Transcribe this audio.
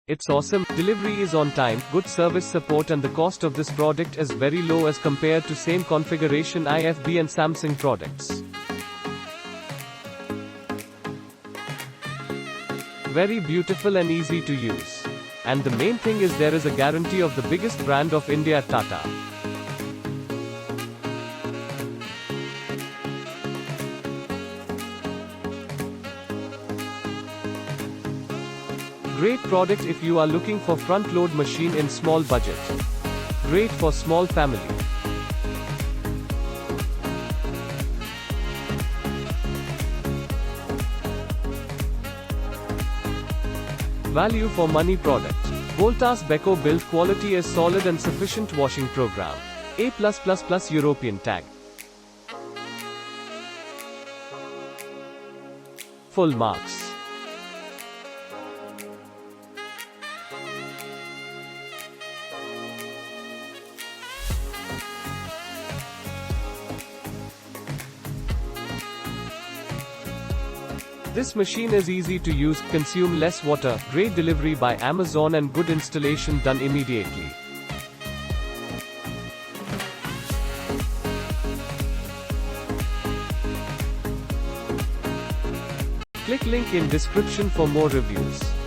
It's awesome, delivery is on time, good service support, and the cost of this product is very low as compared to same configuration IFB and Samsung products. Very beautiful and easy to use. And the main thing is there is a guarantee of the biggest brand of India, Tata. Great product if you are looking for front load machine in small budget. Great for small family. Value for money product. Voltas Beko build quality is solid and sufficient washing program. A+++ European tag. Full marks. This machine is easy to use, consume less water, great delivery by Amazon and good installation done immediately. Click link in description for more reviews.